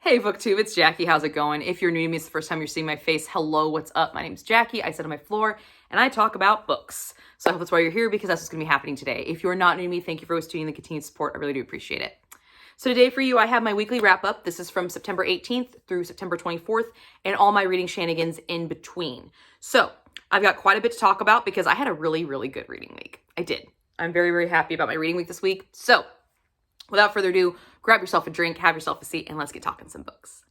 Hey BookTube, it's Jackie. How's it going? If you're new to me, it's the first time you're seeing my face. Hello, what's up? My name's Jackie. I sit on my floor and I talk about books. So I hope that's why you're here, because that's what's going to be happening today. If you're not new to me, thank you for always tuning in, the continued support. I really do appreciate it. So today for you, I have my weekly wrap up. This is from September 18th through September 24th and all my reading shenanigans in between. So I've got quite a bit to talk about because I had a really, really good reading week. I did. I'm very, very happy about my reading week this week. So without further ado, grab yourself a drink, have yourself a seat, and let's get talking some books.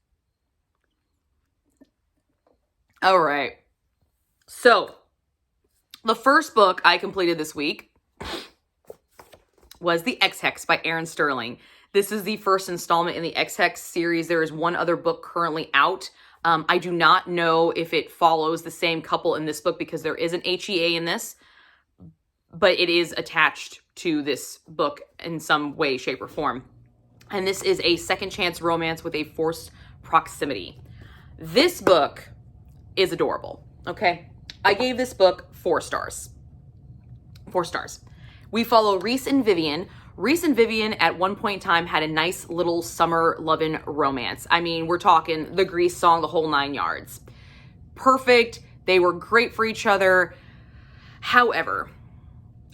All right. So the first book I completed this week was the Ex Hex by Erin Sterling. This is the first installment in the Ex Hex series. There is one other book currently out. I do not know if it follows the same couple in this book because there is an HEA in this, but it is attached to this book in some way, shape, or form. And this is a second chance romance with a forced proximity. This book is adorable, okay? I gave this book 4 stars. 4 stars. We follow Rhys and Vivian. Rhys and Vivian at one point in time had a nice little summer lovin' romance. I mean, we're talking the Grease song, the whole 9 yards. Perfect. They were great for each other. However,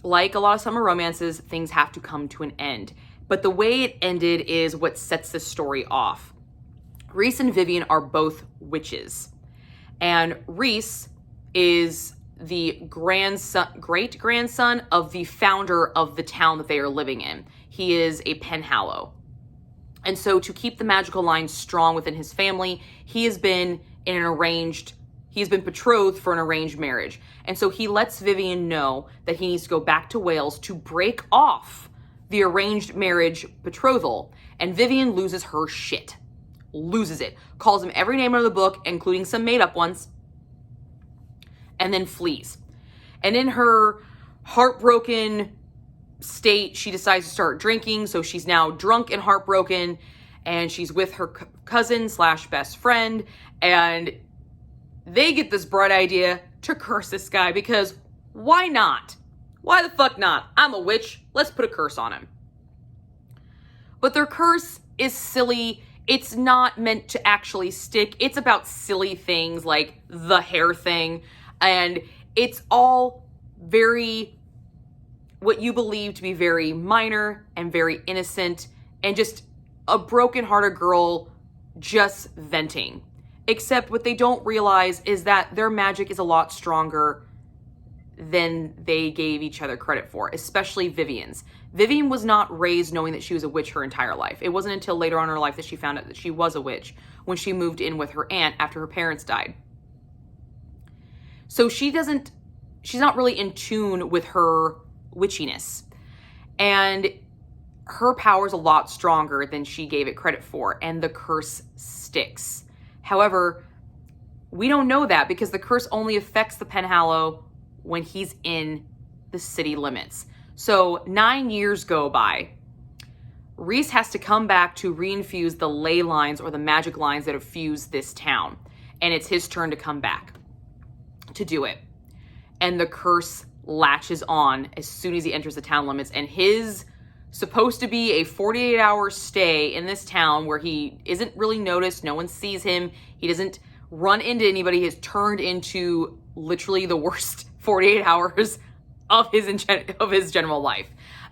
like a lot of summer romances, things have to come to an end. But the way it ended is what sets this story off. Rhys and Vivian are both witches. And Rhys is the great-grandson of the founder of the town that they are living in. He is a penhallow. And so to keep the magical line strong within his family, he's been betrothed for an arranged marriage. And so he lets Vivian know that he needs to go back to Wales to break off the arranged marriage betrothal. And Vivian loses her shit. Loses it. Calls him every name out of the book, including some made-up ones. And then flees. And in her heartbroken state, she decides to start drinking. So she's now drunk and heartbroken. And she's with her cousin / best friend. And they get this bright idea to curse this guy because why not? Why the fuck not? I'm a witch. Let's put a curse on him. But their curse is silly. It's not meant to actually stick. It's about silly things like the hair thing. And it's all very, what you believe to be very minor and very innocent and just a broken-hearted girl just venting. Except what they don't realize is that their magic is a lot stronger than they gave each other credit for, especially Vivian's. Vivian was not raised knowing that she was a witch her entire life. It wasn't until later on in her life that she found out that she was a witch when she moved in with her aunt after her parents died. So she's not really in tune with her witchiness. And her power is a lot stronger than she gave it credit for, and the curse sticks. However, we don't know that because the curse only affects the penhallow when he's in the city limits. So 9 years go by. Rhys has to come back to reinfuse the ley lines or the magic lines that have fused this town. And it's his turn to come back to do it. And the curse latches on as soon as he enters the town limits. And his supposed to be a 48-hour stay in this town where he isn't really noticed. No one sees him. He doesn't run into anybody. He has turned into literally the worst 48 hours of his general life.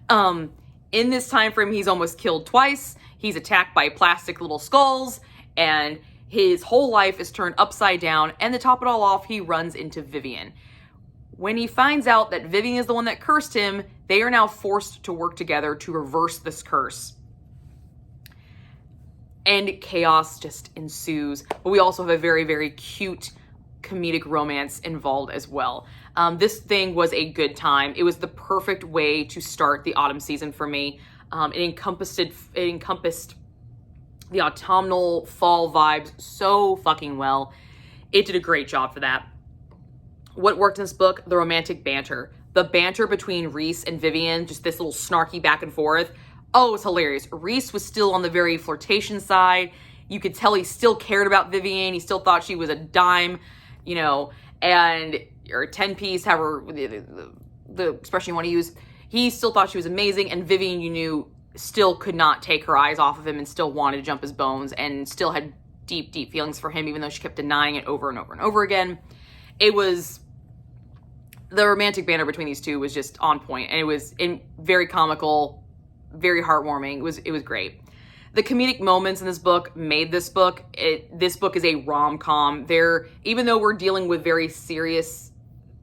In this time frame, he's almost killed twice. He's attacked by plastic little skulls, and his whole life is turned upside down. And to top it all off, he runs into Vivian. When he finds out that Vivian is the one that cursed him, they are now forced to work together to reverse this curse. And chaos just ensues. But we also have a very, very cute comedic romance involved as well. This thing was a good time. It was the perfect way to start the autumn season for me. It encompassed the autumnal fall vibes so fucking well. It did a great job for that. What worked in this book? The romantic banter. The banter between Rhys and Vivian, just this little snarky back and forth. Oh, it's hilarious. Rhys was still on the very flirtation side. You could tell he still cared about Vivian. He still thought she was a dime, or a 10-piece, however the expression you want to use. He still thought she was amazing. And Vivian, you knew, still could not take her eyes off of him and still wanted to jump his bones and still had deep, deep feelings for him, even though she kept denying it over and over and over again. It was, the romantic banter between these two was just on point, and it was very comical, very heartwarming. It was great. The comedic moments in this book made this book. This book is a rom-com. Even though we're dealing with very serious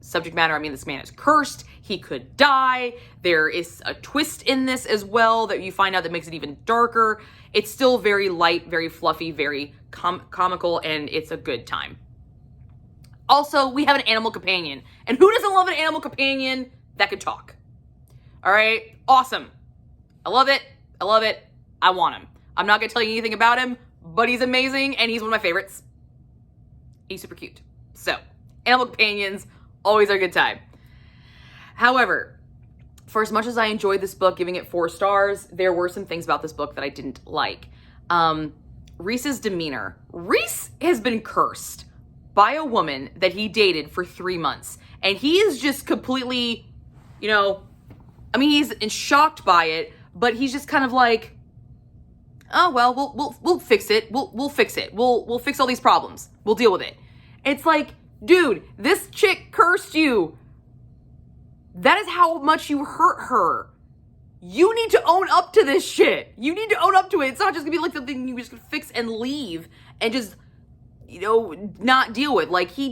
subject matter, I mean, this man is cursed. He could die. There is a twist in this as well that you find out that makes it even darker. It's still very light, very fluffy, very comical, and it's a good time. Also, we have an animal companion. And who doesn't love an animal companion that could talk? All right? Awesome. I love it. I love it. I want him. I'm not going to tell you anything about him, but he's amazing, and he's one of my favorites. He's super cute. So, animal companions, always a good time. However, for as much as I enjoyed this book, giving it 4 stars, there were some things about this book that I didn't like. Reese's demeanor. Reese has been cursed by a woman that he dated for 3 months, and he is just completely, he's shocked by it, but he's just kind of like, oh, well, we'll fix it. We'll fix it. We'll fix all these problems. We'll deal with it. It's like, dude, this chick cursed you. That is how much you hurt her. You need to own up to this shit. You need to own up to it. It's not just gonna be like something you just gonna fix and leave and just, not deal with. Like, he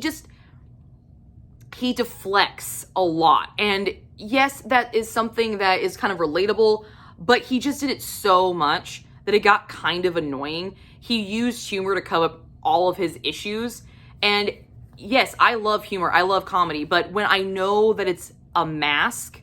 deflects a lot. And yes, that is something that is kind of relatable, but he just did it so much that it got kind of annoying. He used humor to cover up all of his issues. And yes, I love humor. I love comedy. But when I know that it's a mask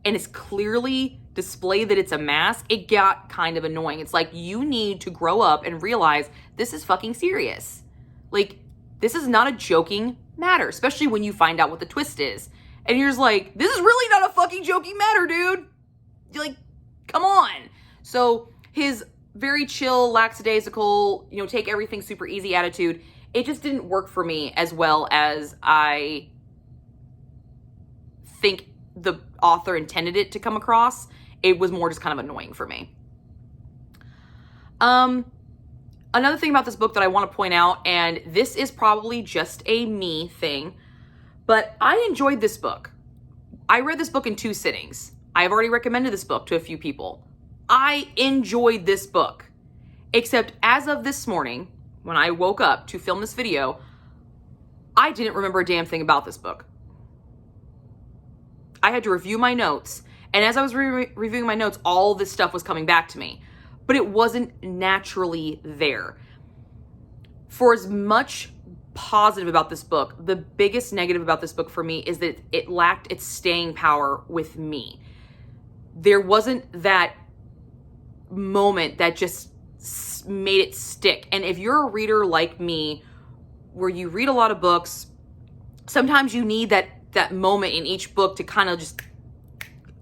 and it's clearly displayed that it's a mask, it got kind of annoying. It's like, you need to grow up and realize this is fucking serious. Like, this is not a joking matter, especially when you find out what the twist is. And you're just like, this is really not a fucking joking matter, dude. You're like, come on. So his very chill, lackadaisical, take everything super easy attitude, it just didn't work for me as well as I think the author intended it to come across. It was more just kind of annoying for me. Another thing about this book that I want to point out, and this is probably just a me thing, but I enjoyed this book. I read this book in 2 sittings. I've already recommended this book to a few people. I enjoyed this book, except as of this morning, when I woke up to film this video, I didn't remember a damn thing about this book. I had to review my notes, and as I was reviewing my notes, all this stuff was coming back to me, but it wasn't naturally there. For as much positive about this book, the biggest negative about this book for me is that it lacked its staying power with me. There wasn't that moment that just made it stick. And if you're a reader like me, where you read a lot of books, sometimes you need that moment in each book to kind of just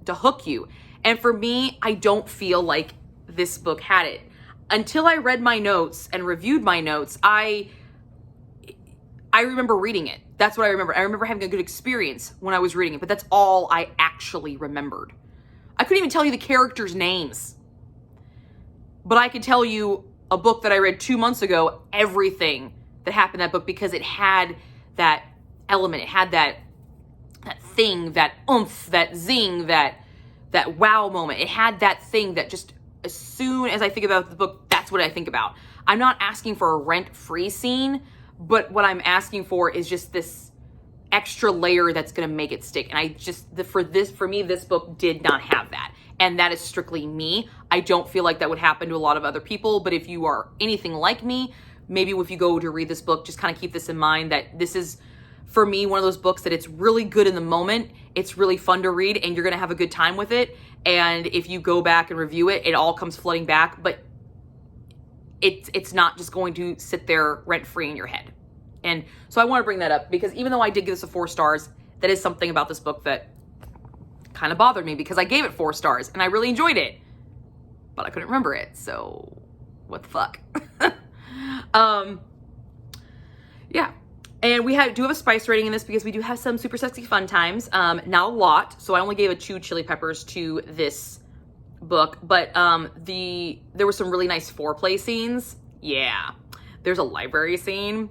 to hook you. And for me, I don't feel like this book had it. Until I read my notes and reviewed my notes, I remember reading it. That's what I remember. I remember having a good experience when I was reading it, but that's all I actually remembered. I couldn't even tell you the characters' names. But I could tell you a book that I read 2 months ago, everything that happened in that book, because it had that element. It had that thing, that oomph, that zing, that wow moment. It had that thing that just, as soon as I think about the book, that's what I think about. I'm not asking for a rent-free scene, but what I'm asking for is just this extra layer that's going to make it stick. And for me, this book did not have that. And that is strictly me. I don't feel like that would happen to a lot of other people, but if you are anything like me, maybe if you go to read this book, just kind of keep this in mind, that this is, for me, one of those books that it's really good in the moment. It's really fun to read, and you're going to have a good time with it. And if you go back and review it, it all comes flooding back, but it's not just going to sit there rent-free in your head. And so I want to bring that up, because even though I did give this a 4 stars, that is something about this book that kind of bothered me, because I gave it 4 stars and I really enjoyed it, but I couldn't remember it. So what the fuck? Yeah. And we do have a spice rating in this, because we do have some super sexy fun times. Not a lot. So I only gave a 2 chili peppers to this book, but there were some really nice foreplay scenes. Yeah. There's a library scene.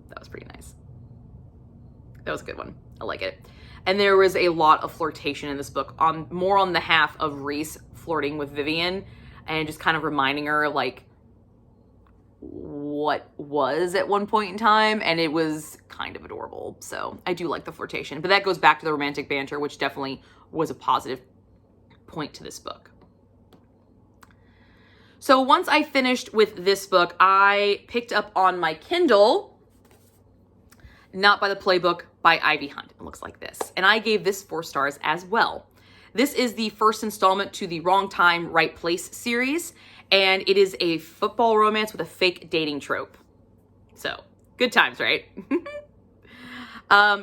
That was pretty nice. That was a good one. I like it. And there was a lot of flirtation in this book, more on the half of Reese flirting with Vivian and just kind of reminding her like what was at one point in time, and it was kind of adorable. So I do like the flirtation, but that goes back to the romantic banter, which definitely was a positive point to this book. So once I finished with this book, I picked up on my Kindle Not by the Playbook by Ivy Hunt. It looks like this. And I gave this 4 stars as well. This is the first installment to the Wrong Time, Right Place series. And it is a football romance with a fake dating trope. So, good times, right?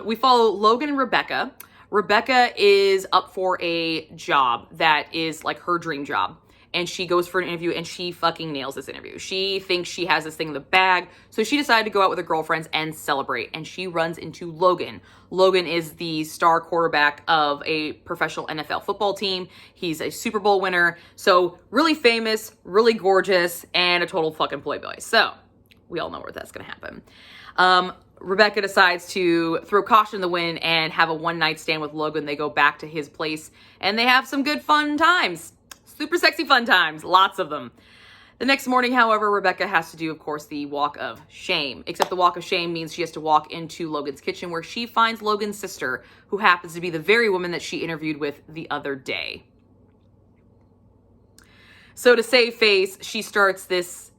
We follow Logan and Rebecca. Rebecca is up for a job that is like her dream job. And she goes for an interview and she fucking nails this interview. She thinks she has this thing in the bag. So she decided to go out with her girlfriends and celebrate. And she runs into Logan. Logan is the star quarterback of a professional NFL football team. He's a Super Bowl winner. So really famous, really gorgeous, and a total fucking playboy. So we all know where that's going to happen. Rebecca decides to throw caution in the wind and have a one-night stand with Logan. They go back to his place and they have some good fun times. Super sexy fun times, lots of them. The next morning, however, Rebecca has to do, of course, the walk of shame. Except the walk of shame means she has to walk into Logan's kitchen where she finds Logan's sister, who happens to be the very woman that she interviewed with the other day. So to save face, she starts this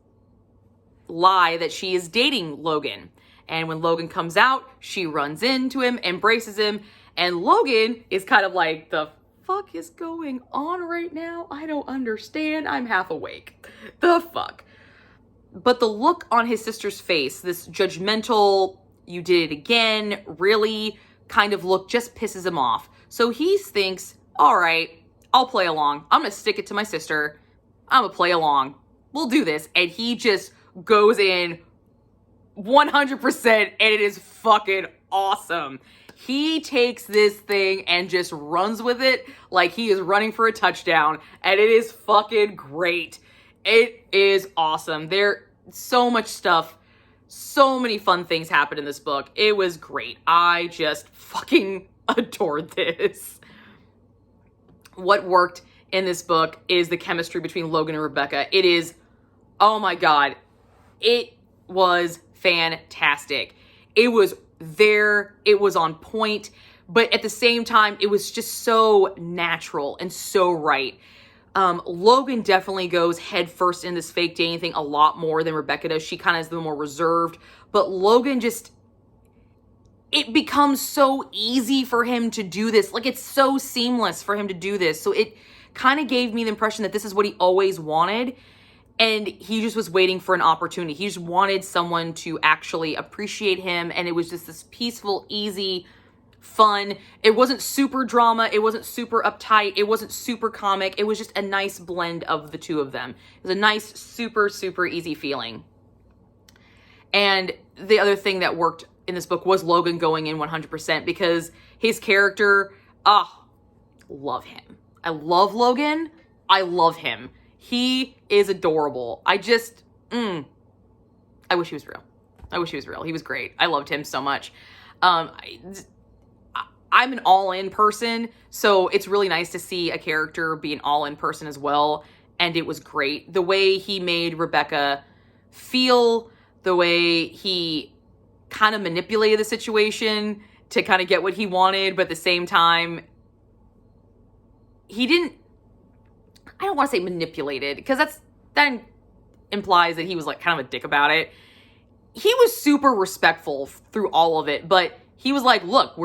lie that she is dating Logan. And when Logan comes out, she runs into him, embraces him, and Logan is kind of like, the fuck is going on right now? I don't understand. I'm half awake. The fuck? But the look on his sister's face, this judgmental, you did it again, really kind of look just pisses him off. So he thinks, all right, I'll play along. I'm going to stick it to my sister. I'm going to play along. We'll do this. And he just goes in 100% and it is fucking awesome. He takes this thing and just runs with it like he is running for a touchdown, and it is fucking great. It is awesome. There's so much stuff, so many fun things happen in this book. It was great. I just fucking adored this. What worked in this book is the chemistry between Logan and Rebecca. It is, oh my God, it was fantastic. It was there, it was on point, but at the same time, it was just so natural and so right. Logan definitely goes head first in this fake dating thing a lot more than Rebecca does. She kind of is the more reserved, but Logan just, it becomes so easy for him to do this. Like, it's so seamless for him to do this. So it kind of gave me the impression that this is what he always wanted. And he just was waiting for an opportunity. He just wanted someone to actually appreciate him. And it was just this peaceful, easy, fun. It wasn't super drama. It wasn't super uptight. It wasn't super comic. It was just a nice blend of the two of them. It was a nice, super, super easy feeling. And the other thing that worked in this book was Logan going in 100% because his character, love him. I love Logan. I love him. He is adorable. I just, I wish he was real. I wish he was real. He was great. I loved him so much. I'm an all-in person, so it's really nice to see a character be an all-in person as well, and it was great. The way he made Rebecca feel, the way he kind of manipulated the situation to kind of get what he wanted, but at the same time, he didn't, I don't want to say manipulated, because that implies that he was like kind of a dick about it. He was super respectful through all of it, but he was like, look,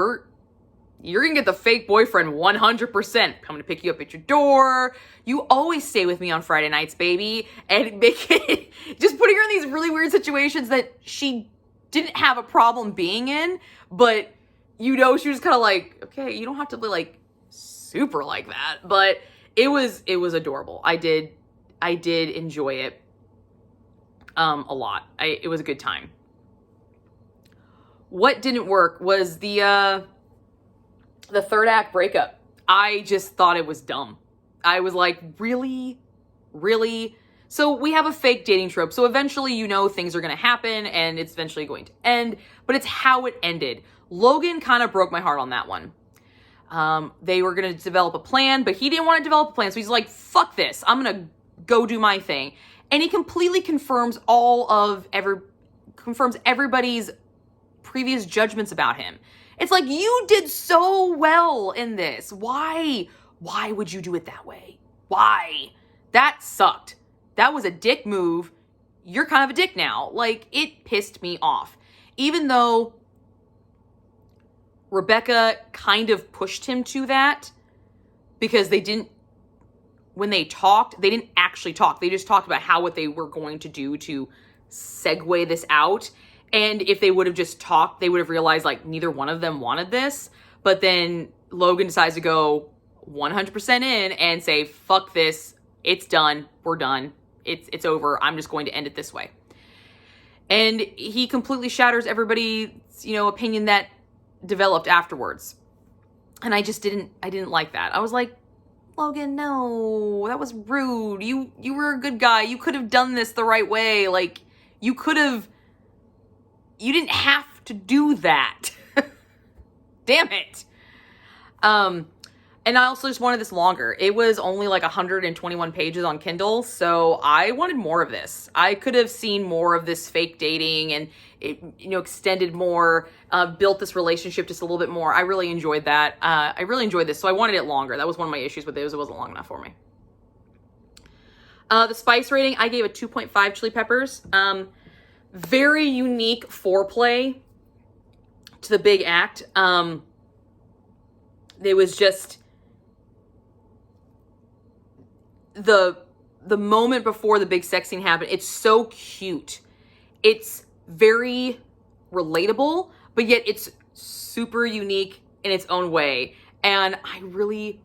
you're gonna get the fake boyfriend 100%. Coming to pick you up at your door. You always stay with me on Friday nights, baby. And make it, just putting her in these really weird situations that she didn't have a problem being in, but you know, she was kind of like, okay, you don't have to be like super like that, but it was adorable. I did enjoy it a lot. It was a good time. What didn't work was the third act breakup. I just thought it was dumb. I was like, really? Really? So we have a fake dating trope. So eventually, you know, things are going to happen and it's eventually going to end, but it's how it ended. Logan kind of broke my heart on that one. They were going to develop a plan, but he didn't want to develop a plan. So he's like, fuck this. I'm going to go do my thing. And he completely confirms confirms everybody's previous judgments about him. It's like, you did so well in this. Why would you do it that way? Why? That sucked. That was a dick move. You're kind of a dick now. Like, it pissed me off. Even though Rebecca kind of pushed him to that, because when they talked, they didn't actually talk. They just talked about what they were going to do to segue this out. And if they would have just talked, they would have realized, like, neither one of them wanted this. But then Logan decides to go 100% in and say, fuck this. It's done. We're done. It's over. I'm just going to end it this way. And he completely shatters everybody's, opinion that developed afterwards. And I didn't like that. I was like, Logan, no, that was rude. You were a good guy. You could have done this the right way. Like, you didn't have to do that. Damn it. And I also just wanted this longer. It was only like 121 pages on Kindle, so I wanted more of this. I could have seen more of this fake dating and it, extended more, built this relationship just a little bit more. I really enjoyed that. I really enjoyed this, so I wanted it longer. That was one of my issues with it, it wasn't long enough for me. The spice rating, I gave a 2.5 chili peppers. Very unique foreplay to the big act. There was just the moment before the big sex scene happened. It's so cute. It's very relatable, but yet it's super unique in its own way. And I really,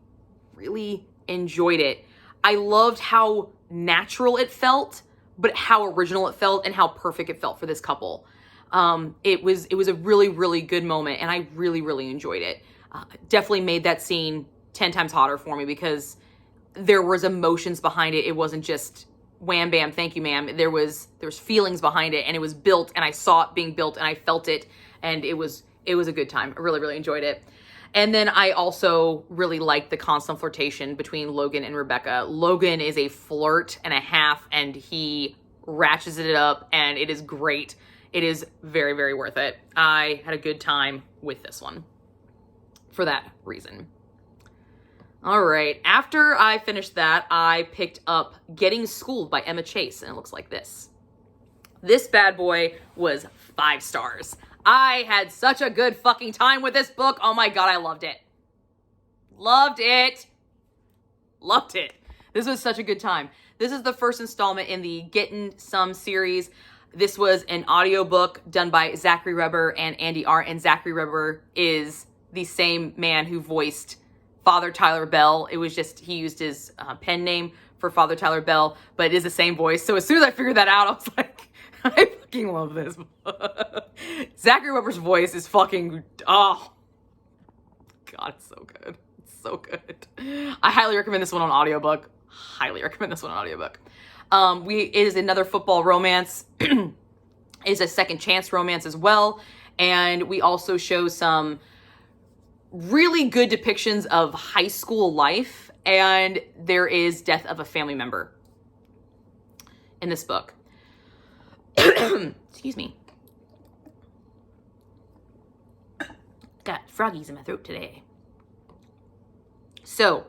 really enjoyed it. I loved how natural it felt, but how original it felt and how perfect it felt for this couple. It was a really, really good moment, and I really, really enjoyed it. Definitely made that scene 10 times hotter for me because there was emotions behind it. It wasn't just wham bam, thank you ma'am. There was feelings behind it, and it was built, and I saw it being built, and I felt it, and it was a good time. I really, really enjoyed it. And then I also really liked the constant flirtation between Logan and Rebecca. Logan is a flirt and a half, and he ratchets it up, and it is great. It is very, very worth it. I had a good time with this one for that reason. All right, after I finished that, I picked up Getting Schooled by Emma Chase, and it looks like this. This bad boy was 5 stars. I had such a good fucking time with this book. Oh my God, I loved it. Loved it. Loved it. This was such a good time. This is the first installment in the Getting Some series. This was an audiobook done by Zachary Reber and Andy Art, and Zachary Reber is the same man who voiced Father Tyler Bell. It was just, he used his pen name for Father Tyler Bell, but it is the same voice. So as soon as I figured that out, I was like, I fucking love this. Zachary Weber's voice is fucking, oh, God, it's so good. It's so good. I highly recommend this one on audiobook. Highly recommend this one on audiobook. It is another football romance. Is a second chance romance as well. And we also show some really good depictions of high school life, and there is death of a family member in this book. Excuse me. Got froggies in my throat today. So,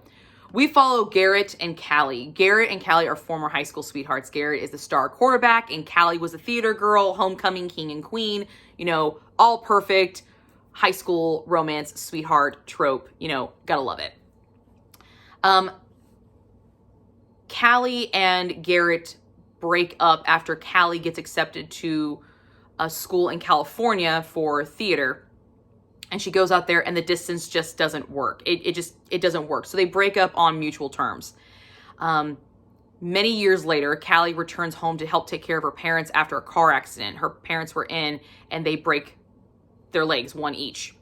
we follow Garrett and Callie. Garrett and Callie are former high school sweethearts. Garrett is the star quarterback, and Callie was a theater girl, homecoming king and queen, all perfect high school romance sweetheart trope, gotta love it. Callie and Garrett break up after Callie gets accepted to a school in California for theater, and she goes out there and the distance just doesn't work. It doesn't work. So they break up on mutual terms. Many years later, Callie returns home to help take care of her parents after a car accident. Her parents were in, and they break their legs, one each.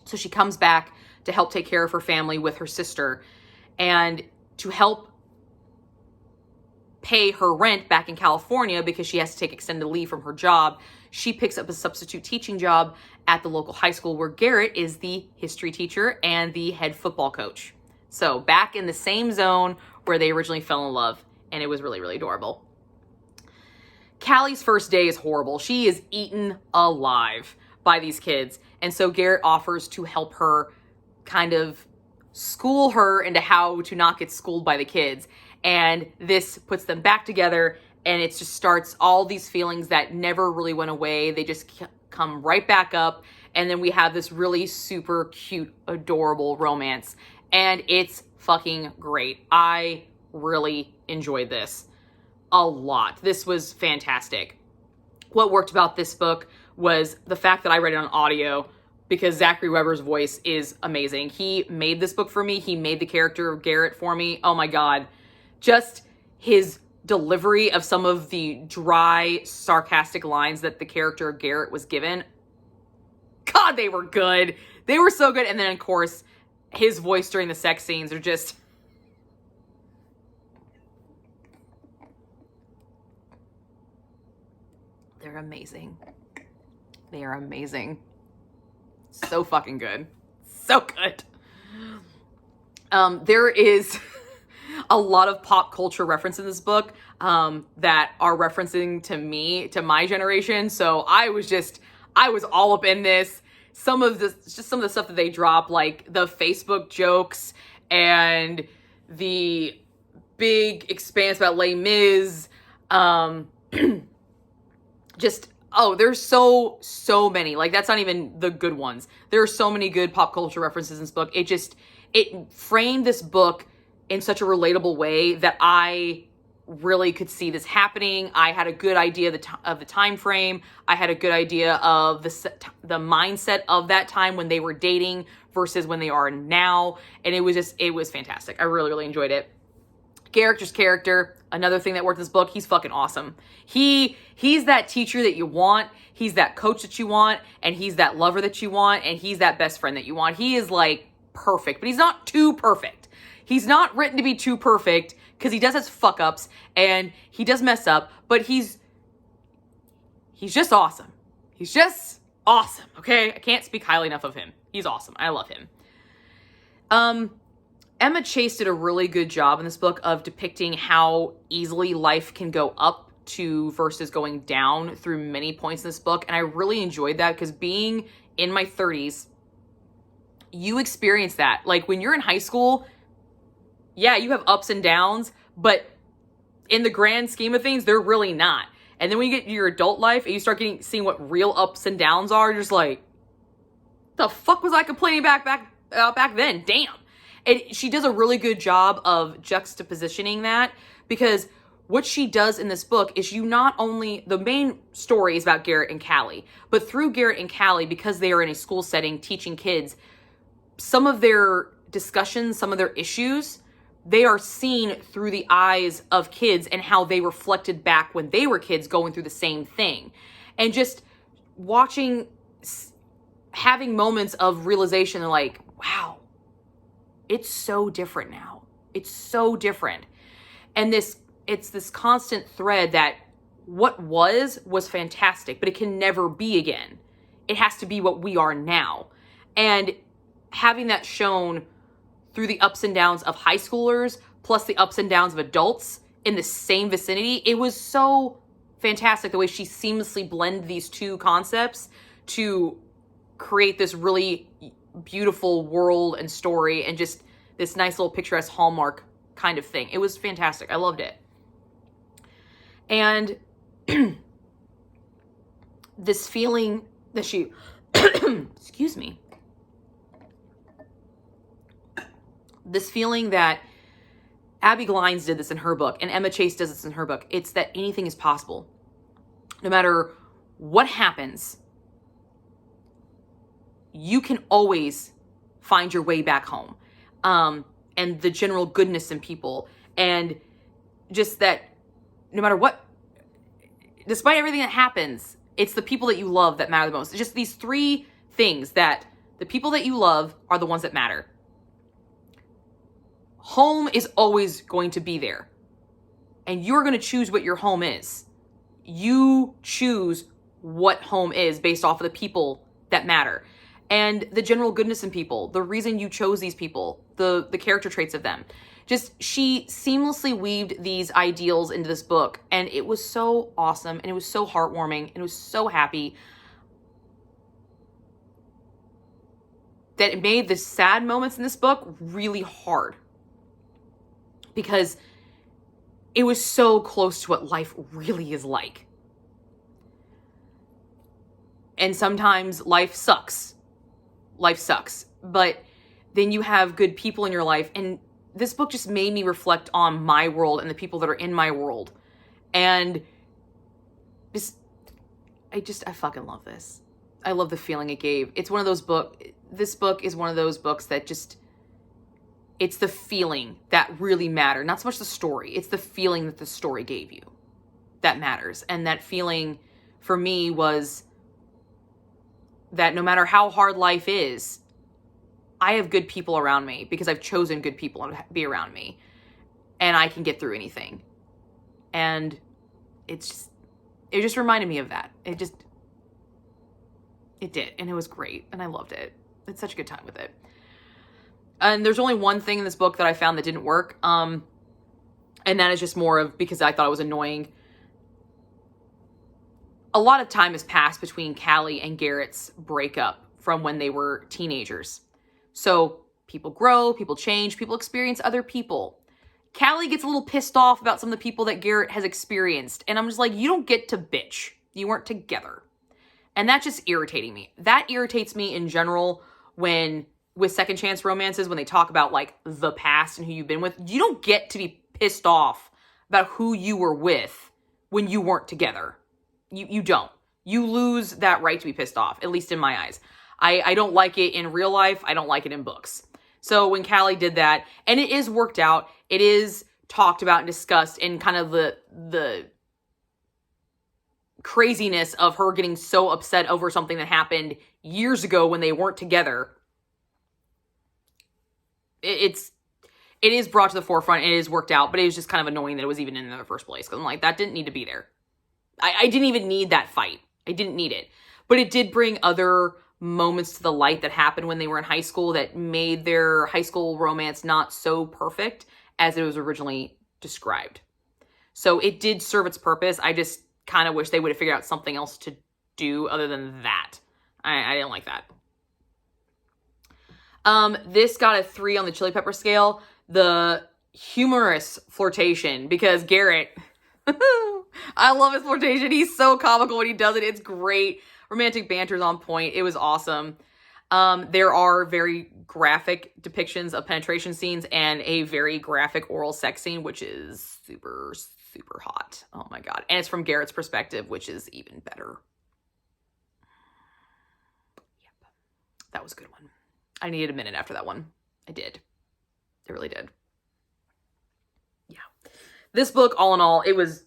So she comes back to help take care of her family with her sister. And to help pay her rent back in California because she has to take extended leave from her job, she picks up a substitute teaching job at the local high school where Garrett is the history teacher and the head football coach. So back in the same zone where they originally fell in love, and it was really, really adorable. Callie's first day is horrible. She is eaten alive by these kids. And so Garrett offers to help her kind of school her into how to not get schooled by the kids. And this puts them back together, and it just starts all these feelings that never really went away. They just come right back up. And then we have this really super cute, adorable romance. And it's fucking great. I really enjoyed this a lot. This was fantastic. What worked about this book was the fact that I read it on audio because Zachary Weber's voice is amazing. He made this book for me. He made the character of Garrett for me. Oh my God. Just his delivery of some of the dry, sarcastic lines that the character of Garrett was given. God, they were good. They were so good. And then, of course, his voice during the sex scenes are just... they're amazing. They are amazing. So fucking good. So good. There is a lot of pop culture reference in this book that are referencing to me, to my generation. So I was all up in this. Some of the stuff that they drop, like the Facebook jokes and the big expanse about Les Mis, there's so many. Like, that's not even the good ones. There are so many good pop culture references in this book. It framed this book in such a relatable way that I really could see this happening. I had a good idea of the time frame. I had a good idea of the mindset of that time when they were dating versus when they are now. And it was fantastic. I really, really enjoyed it. Garrett's character, another thing that worked in this book, he's fucking awesome. He's that teacher that you want, he's that coach that you want, and he's that lover that you want, and he's that best friend that you want. He is like perfect, but he's not too perfect. He's not written to be too perfect because he does have fuck ups and he does mess up, but he's just awesome. He's just awesome, okay? I can't speak highly enough of him. He's awesome. I love him. Emma Chase did a really good job in this book of depicting how easily life can go up to versus going down through many points in this book. And I really enjoyed that because being in my 30s, you experience that. Like when you're in high school, yeah, you have ups and downs, but in the grand scheme of things, they're really not. And then when you get to your adult life and you start seeing what real ups and downs are, you're just like, the fuck was I complaining back then? Damn. And she does a really good job of juxtapositioning that, because what she does in this book is you not only, the main story is about Garrett and Callie, but through Garrett and Callie, because they are in a school setting teaching kids, some of their discussions, some of their issues, they are seen through the eyes of kids and how they reflected back when they were kids going through the same thing. And just watching, having moments of realization like, wow, it's so different now. It's so different. And it's this constant thread that what was fantastic, but it can never be again. It has to be what we are now. And having that shown through the ups and downs of high schoolers, plus the ups and downs of adults in the same vicinity, it was so fantastic the way she seamlessly blended these two concepts to create this really beautiful world and story and just this nice little picturesque Hallmark kind of thing. It was fantastic. I loved it. And this feeling that she, excuse me, this feeling that Abby Glines did this in her book and Emma Chase does this in her book. It's that anything is possible. No matter what happens, you can always find your way back home. And the general goodness in people. And just that no matter what, despite everything that happens, it's the people that you love that matter the most. It's just these three things, that the people that you love are the ones that matter. Home is always going to be there. And you're going to choose what your home is. You choose what home is based off of the people that matter. And the general goodness in people, the reason you chose these people, the character traits of them. Just, she seamlessly weaved these ideals into this book, and it was so awesome, and it was so heartwarming, and it was so happy that it made the sad moments in this book really hard, because it was so close to what life really is like. And sometimes life sucks. Life sucks. But then you have good people in your life, and this book just made me reflect on my world and the people that are in my world. And I fucking love this. I love the feeling it gave. It's one of those this book is one of those books that just, it's the feeling that really mattered. Not so much the story. It's the feeling that the story gave you that matters. And that feeling for me was that no matter how hard life is, I have good people around me because I've chosen good people to be around me, and I can get through anything. And it just reminded me of that. It did. And it was great. And I loved it. It's such a good time with it. And there's only one thing in this book that I found that didn't work. And that is just more of because I thought it was annoying. A lot of time has passed between Callie and Garrett's breakup from when they were teenagers. So people grow, people change, people experience other people. Callie gets a little pissed off about some of the people that Garrett has experienced. And I'm just like, you don't get to bitch. You weren't together. And that's just irritating me. That irritates me in general with second chance romances, when they talk about like the past and who you've been with. You don't get to be pissed off about who you were with when you weren't together. You don't. You lose that right to be pissed off, at least in my eyes. I don't like it in real life. I don't like it in books. So when Callie did that, and it is worked out, it is talked about and discussed in kind of the craziness of her getting so upset over something that happened years ago when they weren't together. It is brought to the forefront, and it is worked out, but it was just kind of annoying that it was even in the first place. Because I'm like, that didn't need to be there. I didn't even need that fight. I didn't need it. But it did bring other moments to the light that happened when they were in high school that made their high school romance not so perfect as it was originally described. So it did serve its purpose. I just kind of wish they would have figured out something else to do other than that. I didn't like that. This got a 3 on the chili pepper scale. The humorous flirtation, because Garrett, I love his flirtation. He's so comical when he does it. It's great. Romantic banter's on point. It was awesome. There are very graphic depictions of penetration scenes and a very graphic oral sex scene, which is super, super hot. Oh my God. And it's from Garrett's perspective, which is even better. Yep. That was a good one. I needed a minute after that one. I did. I really did. Yeah. This book, all in all, it was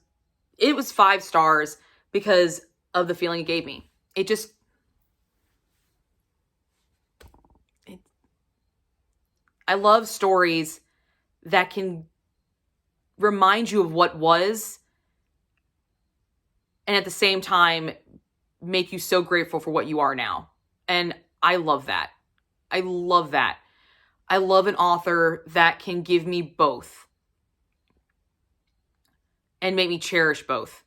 5 stars because of the feeling it gave me. I love stories that can remind you of what was, and at the same time make you so grateful for what you are now. And I love that. I love that. I love an author that can give me both and make me cherish both.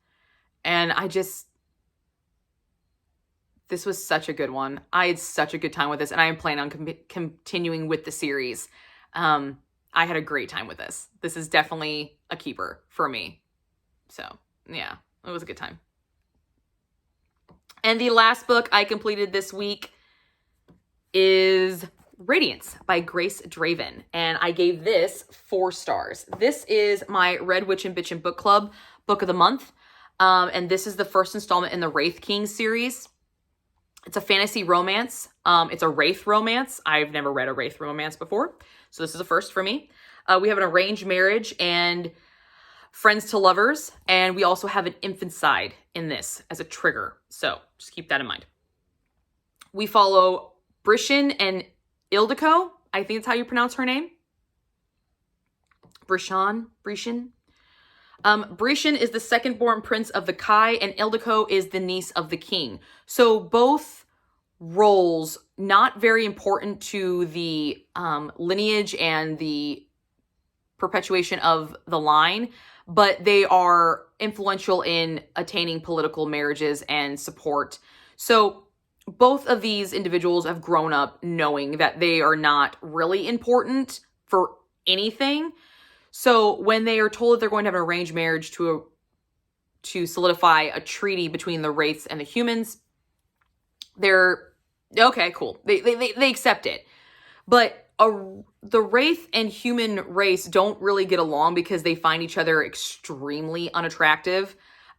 And this was such a good one. I had such a good time with this, and I am planning on continuing with the series. I had a great time with this. This is definitely a keeper for me. So, yeah, it was a good time. And the last book I completed this week is Radiance by Grace Draven, and I gave this 4 stars. This is my Red Witch and Bitchin' Book Club book of the month, and this is the first installment in the Wraith King series. It's a fantasy romance. It's a Wraith romance. I've never read a Wraith romance before, so this is a first for me. We have an arranged marriage and friends to lovers, and we also have an infanticide in this as a trigger, so just keep that in mind. We follow Brishin and Ildiko. I think that's how you pronounce her name. Brishan. Brishan is the second-born prince of the Kai, and Ildiko is the niece of the king. So both roles, not very important to the lineage and the perpetuation of the line, but they are influential in attaining political marriages and support. So both of these individuals have grown up knowing that they are not really important for anything. So when they are told that they're going to have an arranged marriage to solidify a treaty between the Wraiths and the humans, they're okay, cool. They accept it. But the Wraith and human race don't really get along because they find each other extremely unattractive.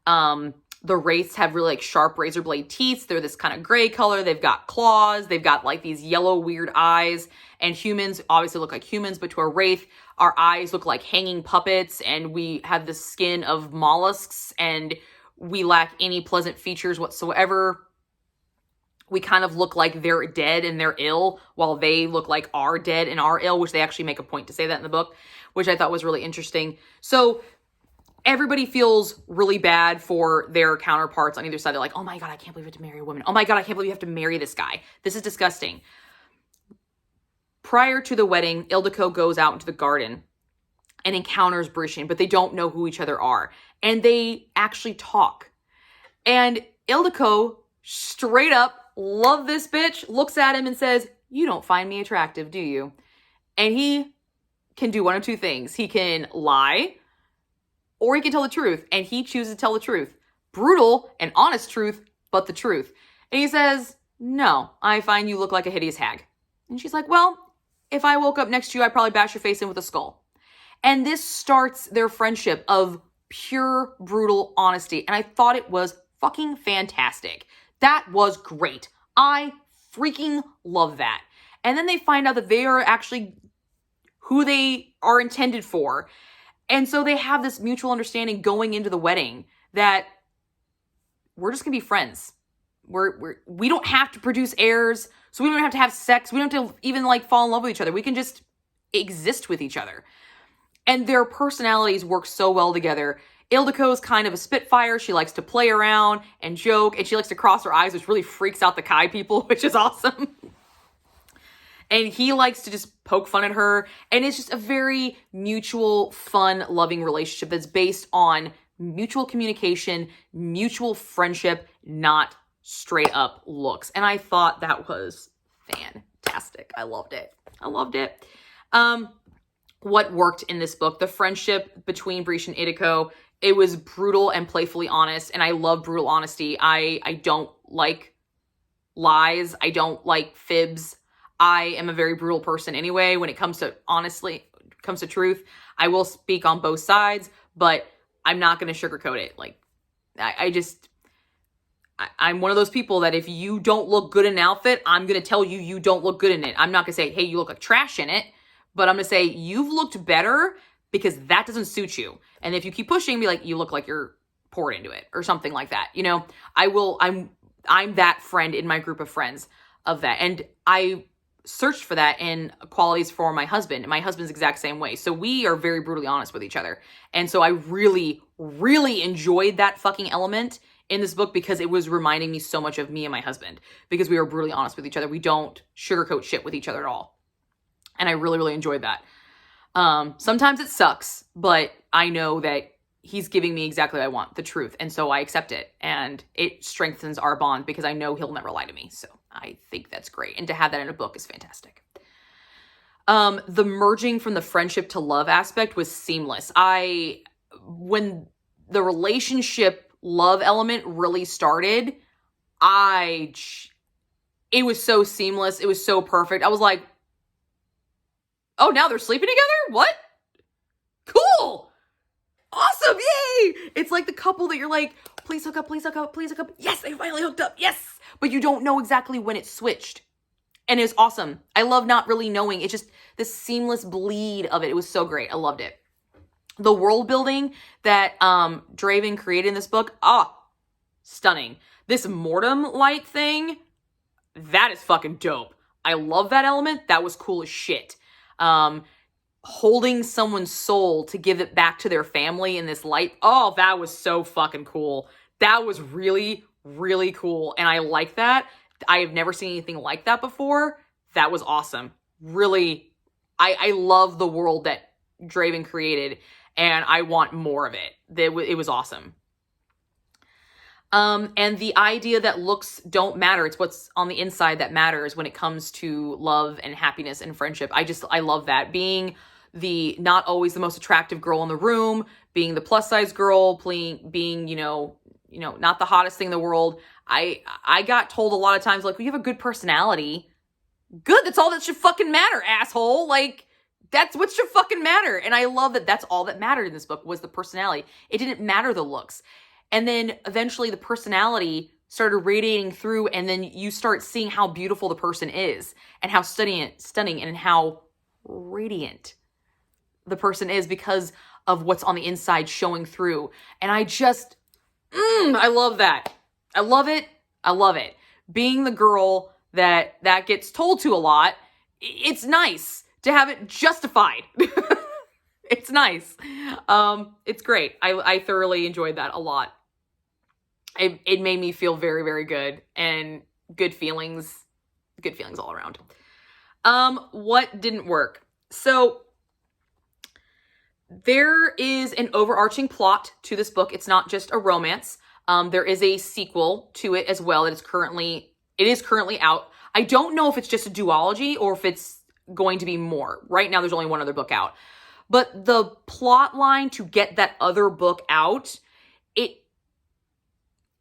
The Wraiths have really like sharp razor blade teeth. They're this kind of gray color. They've got claws. They've got like these yellow weird eyes. And humans obviously look like humans, but to a Wraith, our eyes look like hanging puppets, and we have the skin of mollusks, and we lack any pleasant features whatsoever. We kind of look like they're dead and they're ill, while they look like are dead and are ill, which they actually make a point to say that in the book, which I thought was really interesting. So everybody feels really bad for their counterparts on either side. They're like, oh my God, I can't believe you have to marry a woman. Oh my God, I can't believe you have to marry this guy. This is disgusting. Prior to the wedding, Ildiko goes out into the garden and encounters Brishan, but they don't know who each other are. And they actually talk. And Ildiko, straight up, love this bitch, looks at him and says, you don't find me attractive, do you? And he can do one of two things. He can lie, or he can tell the truth. And he chooses to tell the truth. Brutal and honest truth, but the truth. And he says, no, I find you look like a hideous hag. And she's like, well, if I woke up next to you, I'd probably bash your face in with a skull. And this starts their friendship of pure, brutal honesty. And I thought it was fucking fantastic. That was great. I freaking love that. And then they find out that they are actually who they are intended for. And so they have this mutual understanding going into the wedding that we're just gonna be friends. We don't have to produce heirs, so we don't have to have sex. We don't have to even like fall in love with each other. We can just exist with each other. And their personalities work so well together. Ildiko's kind of a spitfire. She likes to play around and joke, and she likes to cross her eyes, which really freaks out the Kai people, which is awesome. And he likes to just poke fun at her. And it's just a very mutual, fun, loving relationship that's based on mutual communication, mutual friendship, not straight up looks. And I thought that was fantastic. I loved it. What worked in this book, the friendship between Breach and Ildiko, it was brutal and playfully honest, and I love brutal honesty. I don't like lies. I don't like fibs. I am a very brutal person anyway when it comes to truth. I will speak on both sides, but I'm not going to sugarcoat it. Like, I'm one of those people that if you don't look good in an outfit, I'm going to tell you you don't look good in it. I'm not going to say, hey, you look like trash in it, but I'm going to say you've looked better because that doesn't suit you. And if you keep pushing, be like, you look like you're poured into it or something like that. You know, I'm that friend in my group of friends of that. And I searched for that in qualities for my husband. And my husband's the exact same way. So we are very brutally honest with each other. And so I really, really enjoyed that fucking element in this book because it was reminding me so much of me and my husband because we are brutally honest with each other. We don't sugarcoat shit with each other at all. And I really, really enjoyed that. Sometimes it sucks, but I know that he's giving me exactly what I want, the truth. And so I accept it, and it strengthens our bond because I know he'll never lie to me. So I think that's great. And to have that in a book is fantastic. The merging from the friendship to love aspect was seamless. When the relationship love element really started, it was so seamless. It was so perfect. I was like, oh, now they're sleeping together? What? Cool. Awesome. Yay. It's like the couple that you're like, please hook up, please hook up, please hook up. Yes, they finally hooked up. Yes. But you don't know exactly when it switched. And it was awesome. I love not really knowing. It's just the seamless bleed of it. It was so great. I loved it. The world building that Draven created in this book, stunning. This Mortem light thing, that is fucking dope. I love that element. That was cool as shit. holding someone's soul to give it back to their family in this light. Oh, that was so fucking cool. That was really, really cool. And I like that. I have never seen anything like that before. That was awesome. Really, I love the world that Draven created, and I want more of it. It was awesome. And the idea that looks don't matter. It's what's on the inside that matters when it comes to love and happiness and friendship. I love that. Being the not always the most attractive girl in the room, being the plus size girl, being, you know, not the hottest thing in the world. I got told a lot of times, like, well, you have a good personality. Good. That's all that should fucking matter, asshole. Like, that's what should fucking matter. And I love that that's all that mattered in this book was the personality. It didn't matter the looks. And then eventually the personality started radiating through, and then you start seeing how beautiful the person is and how stunning and how radiant the person is because of what's on the inside showing through. And I just, I love that. I love it. I love it. Being the girl that gets told to a lot, it's nice to have it justified. It's nice. It's great. I thoroughly enjoyed that a lot. It made me feel very, very good, and good feelings all around. What didn't work? So there is an overarching plot to this book. It's not just a romance. There is a sequel to it as well. It is currently out. I don't know if it's just a duology or if it's going to be more. Right now, there's only one other book out. But the plot line to get that other book out,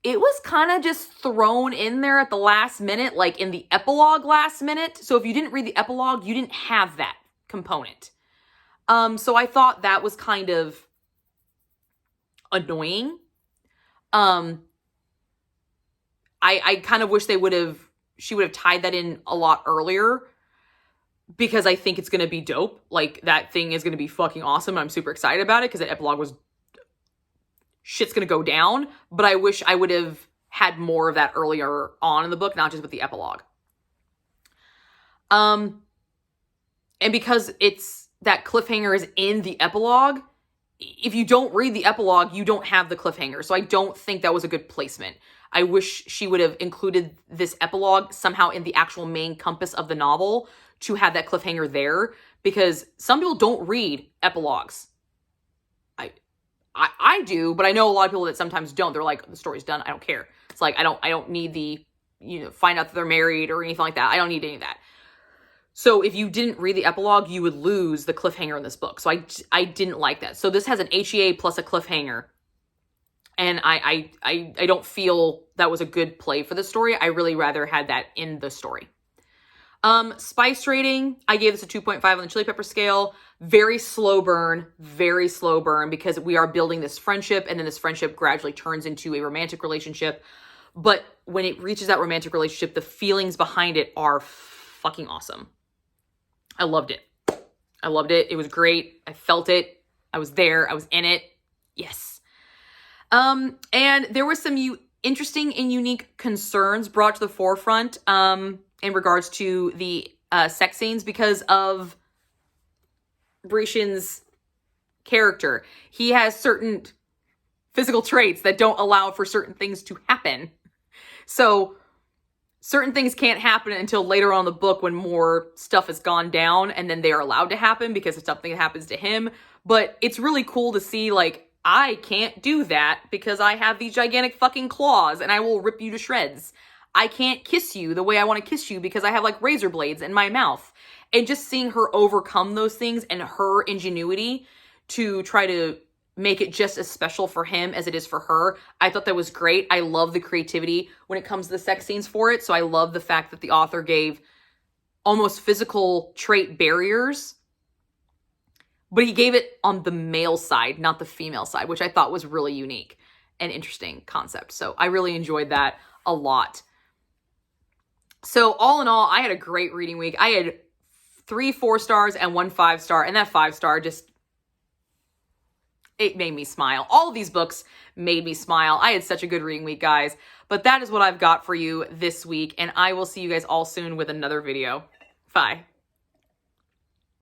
it was kind of just thrown in there at the last minute, like in the epilogue last minute. So if you didn't read the epilogue, you didn't have that component. So I thought that was kind of annoying. I kind of wish she would have tied that in a lot earlier, because I think it's going to be dope. Like, that thing is going to be fucking awesome. I'm super excited about it because the epilogue was shit's going to go down, but I wish I would have had more of that earlier on in the book, not just with the epilogue. And because it's that cliffhanger is in the epilogue, if you don't read the epilogue, you don't have the cliffhanger. So I don't think that was a good placement. I wish she would have included this epilogue somehow in the actual main compass of the novel to have that cliffhanger there, because some people don't read epilogues. I do, but I know a lot of people that sometimes don't. They're like, the story's done. I don't care. It's like, I don't need the, find out that they're married or anything like that. I don't need any of that. So if you didn't read the epilogue, you would lose the cliffhanger in this book. So I didn't like that. So this has an HEA plus a cliffhanger. And I don't feel that was a good play for the story. I really rather had that in the story. Spice rating, I gave this a 2.5 on the chili pepper scale. Very slow burn, because we are building this friendship, and then this friendship gradually turns into a romantic relationship. But when it reaches that romantic relationship, the feelings behind it are fucking awesome. I loved it. It was great. I felt it. I was there. I was in it. Yes. And there was some interesting and unique concerns brought to the forefront, in regards to the sex scenes because of Brishin's character. He has certain physical traits that don't allow for certain things to happen. So certain things can't happen until later on in the book when more stuff has gone down, and then they are allowed to happen because of something that happens to him. But it's really cool to see, like, I can't do that because I have these gigantic fucking claws and I will rip you to shreds. I can't kiss you the way I want to kiss you because I have like razor blades in my mouth. And just seeing her overcome those things and her ingenuity to try to make it just as special for him as it is for her, I thought that was great. I love the creativity when it comes to the sex scenes for it. So I love the fact that the author gave almost physical trait barriers, but he gave it on the male side, not the female side, which I thought was really unique and interesting concept. So I really enjoyed that a lot. So all in all, I had a great reading week. I had 3 4 stars and 1 5 star, and that 5 star just, it made me smile. All of these books made me smile. I had such a good reading week, guys. But that is what I've got for you this week, and I will see you guys all soon with another video. Bye.